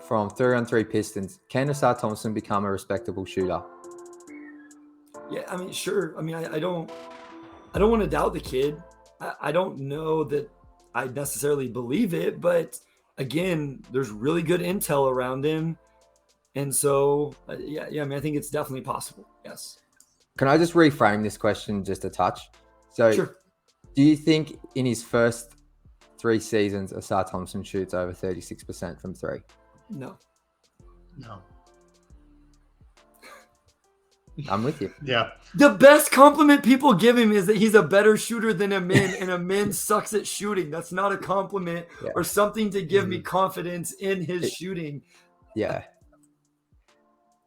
from 3-on-3 Pistons. Can Ausar Thompson become a respectable shooter? Yeah, I mean, sure. I mean, I don't want to doubt the kid. I don't know that I necessarily believe it, but again, there's really good intel around him. And so, yeah, I mean, I think it's definitely possible. Yes. Can I just reframe this question just a touch? So, Sure. Do you think in his first 3 seasons, Ausar Thompson shoots over 36% from 3? No. I'm with you. Yeah. The best compliment people give him is that he's a better shooter than Amin, and Amin sucks at shooting. That's not a compliment or something to give me confidence in his shooting. Yeah.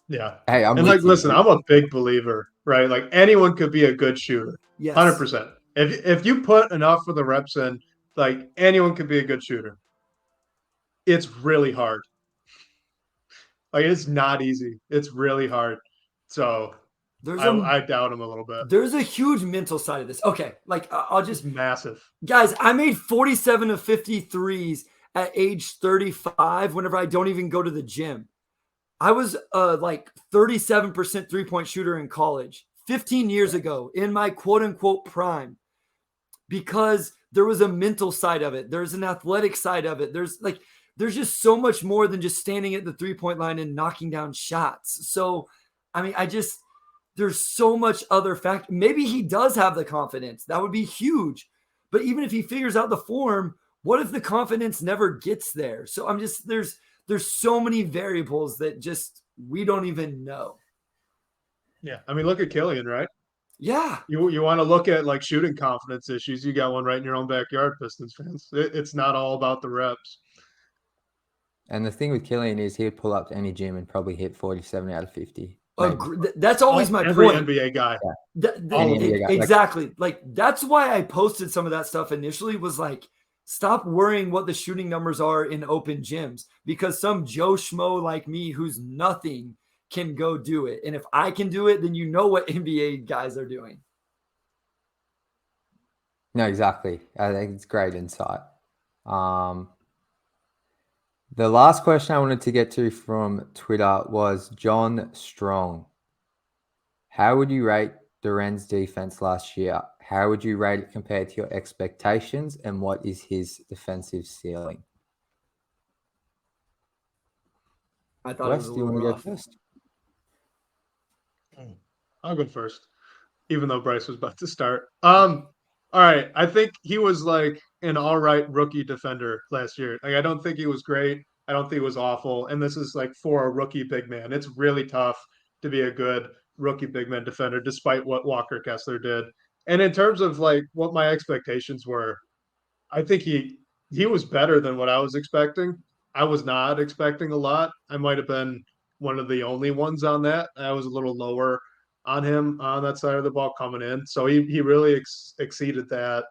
Yeah. Hey, listen, I'm a big believer, right? Like anyone could be a good shooter. Yes. 100%. If you put enough of the reps in, like anyone could be a good shooter. It's really hard. Like it's not easy. It's really hard. So I doubt him a little bit. There's a huge mental side of this. Okay, like I'll just massive. Guys, I made 47 of 53s at age 35 whenever I don't even go to the gym. I was like 37% 3-point shooter in college 15 years ago in my quote unquote prime, because there was a mental side of it. There's an athletic side of it. There's just so much more than just standing at the 3-point line and knocking down shots. So, I mean, there's so much other fact. Maybe he does have the confidence. That would be huge. But even if he figures out the form, what if the confidence never gets there? So there's so many variables that just we don't even know. Yeah. I mean, look at Killian, right? Yeah. You want to look at like shooting confidence issues. You got one right in your own backyard, Pistons fans. It's not all about the reps. And the thing with Killian is he'd pull up to any gym and probably hit 47 out of 50. That's always my Every point. NBA guy. Exactly. Like that's why I posted some of that stuff initially, was like, stop worrying what the shooting numbers are in open gyms, because some Joe Schmo like me who's nothing can go do it. And if I can do it, then you know what NBA guys are doing. No, exactly. I think it's great insight. The last question I wanted to get to from Twitter was John Strong. How would you rate Duren's defense last year? How would you rate it compared to your expectations? And what is his defensive ceiling? I thought Wes, it was do you want to go first? I'll go first, even though Bryce was about to start. All right. I think he was like an all right rookie defender last year. Like, I don't think he was great. I don't think he was awful. And this is like for a rookie big man. It's really tough to be a good rookie big man defender, despite what Walker Kessler did. And in terms of like what my expectations were, I think he was better than what I was expecting. I was not expecting a lot. I might have been one of the only ones on that. I was a little lower on him on that side of the ball coming in. So he really exceeded that.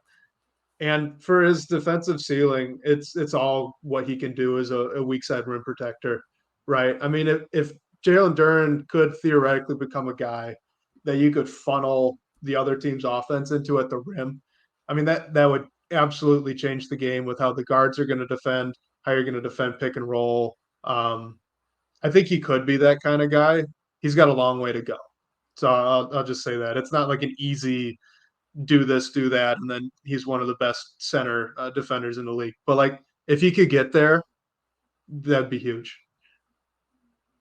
And for his defensive ceiling, it's all what he can do as a weak side rim protector, right? I mean, if Jalen Duren could theoretically become a guy that you could funnel the other team's offense into at the rim, I mean, that would absolutely change the game with how the guards are going to defend, how you're going to defend pick and roll. I think he could be that kind of guy. He's got a long way to go. So I'll just say that. It's not like an easy do this, do that, and then he's one of the best center defenders in the league. But like, if he could get there, that'd be huge.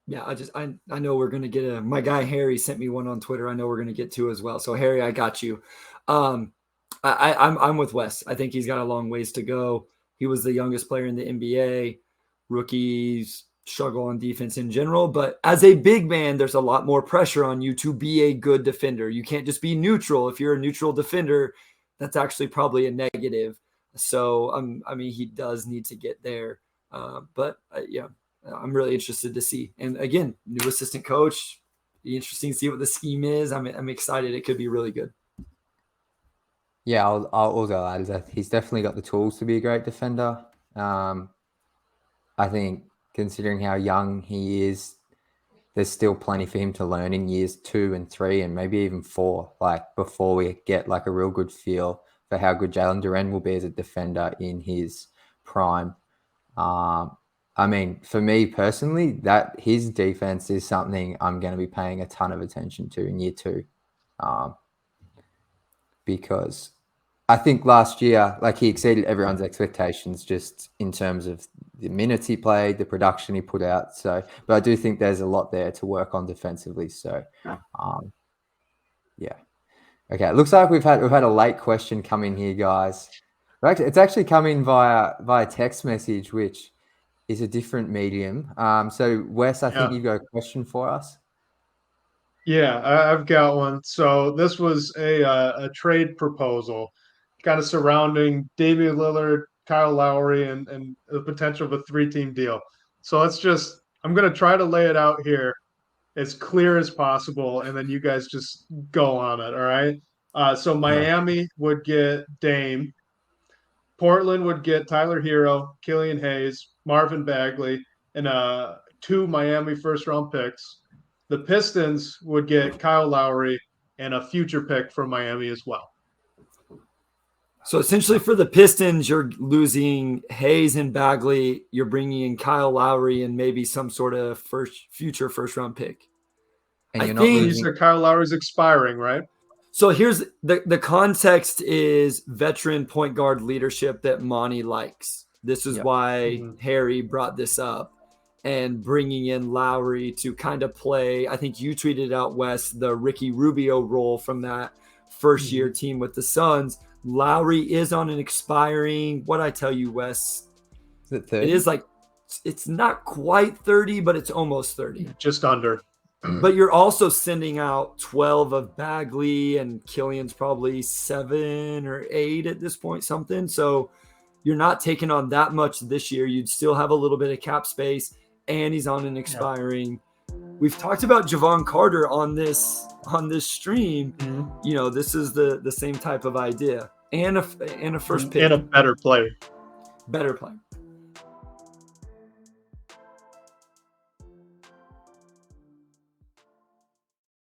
Yeah, I know we're gonna get my guy Harry sent me one on Twitter. I know we're gonna get to as well. So Harry, I got you. I'm with Wes. I think he's got a long ways to go. He was the youngest player in the NBA. Rookies struggle on defense in general, but as a big man, there's a lot more pressure on you to be a good defender. You can't just be neutral. If you're a neutral defender, that's actually probably a negative. So I mean, he does need to get there. But yeah, I'm really interested to see. And again, new assistant coach. Be interesting to see what the scheme is. I'm excited. It could be really good. Yeah, I'll also add that he's definitely got the tools to be a great defender. I think considering how young he is, there's still plenty for him to learn in years 2 and 3 and maybe even 4, like before we get like a real good feel for how good Jalen Duren will be as a defender in his prime. I mean, for me personally, that his defense is something I'm going to be paying a ton of attention to in year 2, because I think last year, like, he exceeded everyone's expectations just in terms of the minutes he played, the production he put out. So, but I do think there's a lot there to work on defensively. So, yeah. Okay, it looks like we've had a late question come in here, guys. It's actually come in via text message, which is a different medium. So, Wes, I think you've got a question for us. Yeah, I've got one. So this was a trade proposal, kind of surrounding Damian Lillard, Kyle Lowry, and the potential of a 3-team deal. So I'm going to try to lay it out here as clear as possible, and then you guys just go on it. All right. So Miami would get Dame. Portland would get Tyler Hero, Killian Hayes, Marvin Bagley, and 2 Miami first-round picks. The Pistons would get Kyle Lowry and a future pick from Miami as well. So essentially for the Pistons, you're losing Hayes and Bagley. You're bringing in Kyle Lowry and maybe some sort of future first-round pick. And I you're think, not You losing. said Kyle Lowry's expiring, right? So here's the context is veteran point guard leadership that Monty likes. This is why Harry brought this up, and bringing in Lowry to kind of play. I think you tweeted out, Wes, the Ricky Rubio role from that first year team with the Suns. Lowry is on an expiring, what I tell you, Wes, Is it 30? it is like, it's not quite 30, but it's almost 30. Just under. But you're also sending out 12 of Bagley, and Killian's probably 7 or 8 at this point, something. So you're not taking on that much this year. You'd still have a little bit of cap space, and he's on an expiring. We've talked about Javon Carter on this stream. You know, this is the same type of idea, and a first pick, And a better player. better play.